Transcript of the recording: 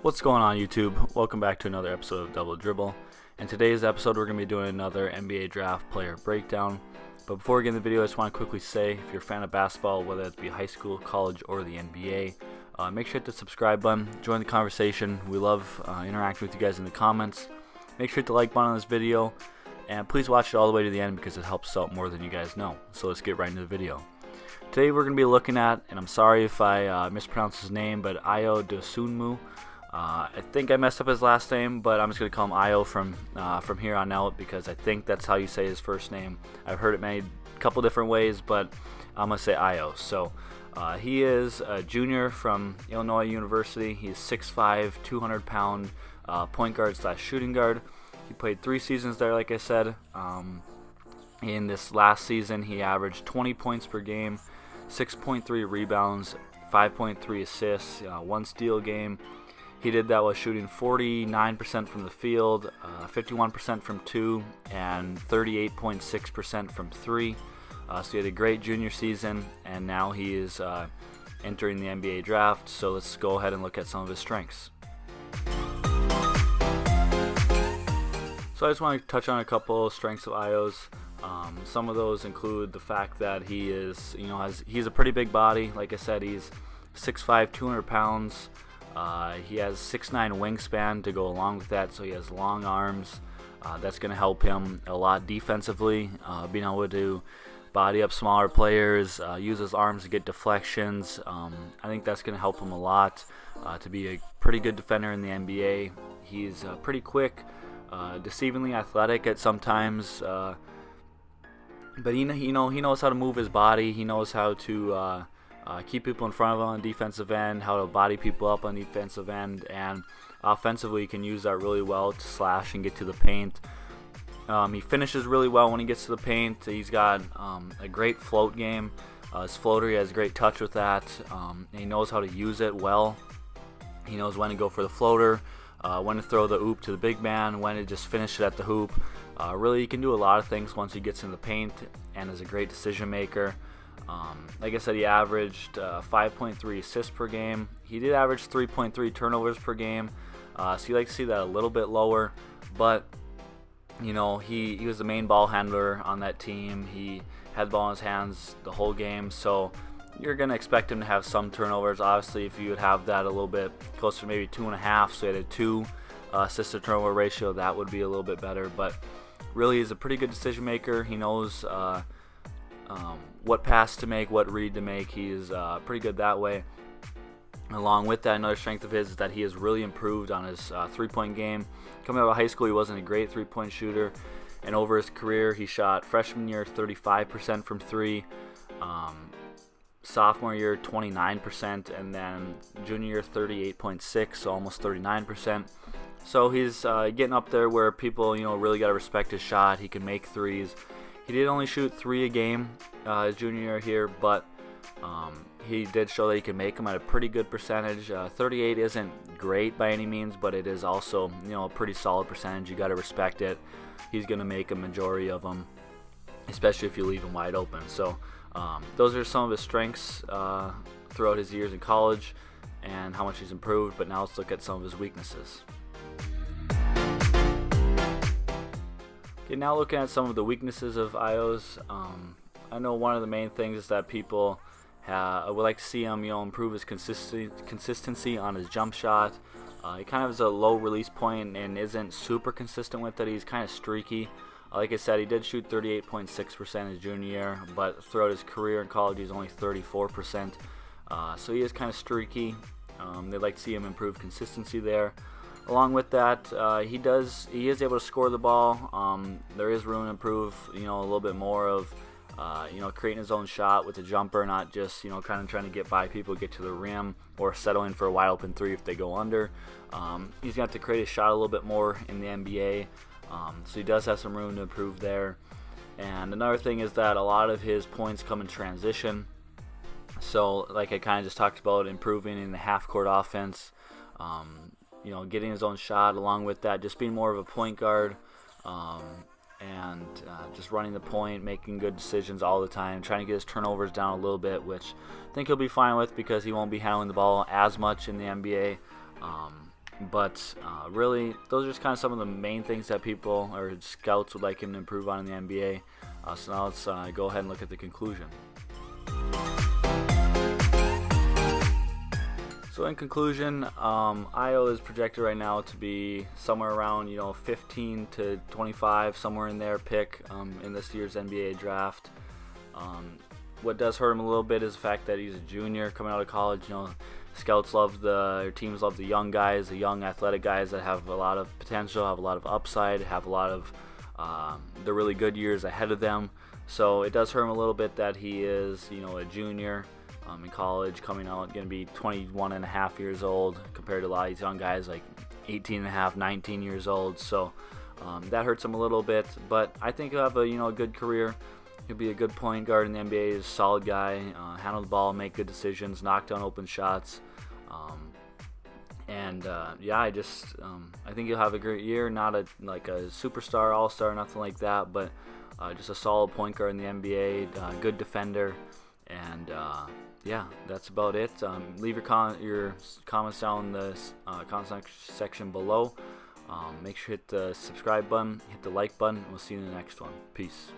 What's going on, YouTube? Welcome back to another episode of Double Dribble. In today's episode, we're going to be doing another NBA draft player breakdown. But before we get in the video, I just want to quickly say, if you're a fan of basketball, whether it be high school, college, or the NBA, make sure to hit the subscribe button, join the conversation. We love interacting with you guys in the comments. Make sure to hit the like button on this video, and please watch it all the way to the end because it helps out more than you guys know. So let's get right into the video. Today we're going to be looking at, and I'm sorry if I mispronounce his name, but Ayo Dosunmu. I think I messed up his last name, but I'm just going to call him Ayo from here on out because I think that's how you say his first name. I've heard it made a couple different ways, but I'm going to say Ayo. So he is a junior from Illinois University. He's 6'5", 200-pound point guard / shooting guard. He played 3 seasons there, like I said. In this last season, he averaged 20 points per game, 6.3 rebounds, 5.3 assists, 1 steal game. He did that while shooting 49% from the field, 51% from 2, and 38.6% from 3. So he had a great junior season, and now he is entering the NBA draft. So let's go ahead and look at some of his strengths. So I just want to touch on a couple strengths of Ayo's. Some of those include the fact that he is, he's a pretty big body. Like I said, he's 6'5", 200 pounds. He has 6'9" wingspan to go along with that, so he has long arms. That's going to help him a lot defensively, being able to body up smaller players, use his arms to get deflections. I think that's going to help him a lot to be a pretty good defender in the NBA. He's pretty quick, deceivingly athletic at sometimes, but he knows how to move his body. He knows how to keep people in front of him on the defensive end, how to body people up on the defensive end, and offensively he can use that really well to slash and get to the paint. He finishes really well when he gets to the paint. He's got a great float game. His floater, he has great touch with that. And he knows how to use it well. He knows when to go for the floater, when to throw the oop to the big man, when to just finish it at the hoop. Really, he can do a lot of things once he gets in the paint, and is a great decision maker. Like I said, he averaged 5.3 assists per game. He did average 3.3 turnovers per game, so you like to see that a little bit lower. But he was the main ball handler on that team. He had the ball in his hands the whole game, so you're going to expect him to have some turnovers. Obviously, if you would have that a little bit closer to maybe 2.5, so he had a 2 assist to turnover ratio, that would be a little bit better. But really, he's a pretty good decision maker. He knows what pass to make, what read to make. He's pretty good that way. Along with that, another strength of his is that he has really improved on his three-point game. Coming out of high school, he wasn't a great three-point shooter, and over his career, he shot freshman year 35% from 3, sophomore year 29%, and then junior year 38.6, so almost 39%. So he's getting up there where people really got to respect his shot. He can make threes. He did only shoot 3 a game his junior year here, but he did show that he can make them at a pretty good percentage. 38 isn't great by any means, but it is also a pretty solid percentage. You got to respect it. He's going to make a majority of them, especially if you leave him wide open. So those are some of his strengths throughout his years in college and how much he's improved. But now let's look at some of his weaknesses. Okay, now looking at some of the weaknesses of Ayo's, I know one of the main things is that people would like to see him, improve his consistency on his jump shot. He kind of has a low release point and isn't super consistent with it. He's kind of streaky. Like I said, he did shoot 38.6% his junior year, but throughout his career in college, he's only 34%. So he is kind of streaky. They'd like to see him improve consistency there. Along with that, he is able to score the ball. There is room to improve, a little bit more of, creating his own shot with a jumper, not just, kind of trying to get by people, get to the rim, or settling for a wide open 3 if they go under. He's got to create a shot a little bit more in the NBA, so he does have some room to improve there. And another thing is that a lot of his points come in transition. So, like I kind of just talked about, improving in the half-court offense. Getting his own shot, along with that, just being more of a point guard, and just running the point, making good decisions all the time, trying to get his turnovers down a little bit, which I think he'll be fine with because he won't be handling the ball as much in the NBA. But really, those are just kind of some of the main things that people or scouts would like him to improve on in the NBA. So now let's go ahead and look at the conclusion. So in conclusion, Ayo is projected right now to be somewhere around 15 to 25, somewhere in there pick in this year's NBA draft. What does hurt him a little bit is the fact that he's a junior coming out of college. Scouts love teams love the young guys, the young athletic guys that have a lot of potential, have a lot of upside, have a lot of the really good years ahead of them. So it does hurt him a little bit that he is, a junior in college, coming out, going to be 21 and a half years old compared to a lot of these young guys like 18 and a half, 19 years old. So that hurts him a little bit, but I think he'll have a good career. He'll be a good point guard in the NBA. He's a solid guy, handle the ball, make good decisions, knock down open shots. I think he'll have a great year. Not a superstar, all-star, nothing like that, but just a solid point guard in the NBA, good defender, and that's about it. Leave your comments down in the comment section below. Make sure to hit the subscribe button, hit the like button. We'll see you in the next one. Peace.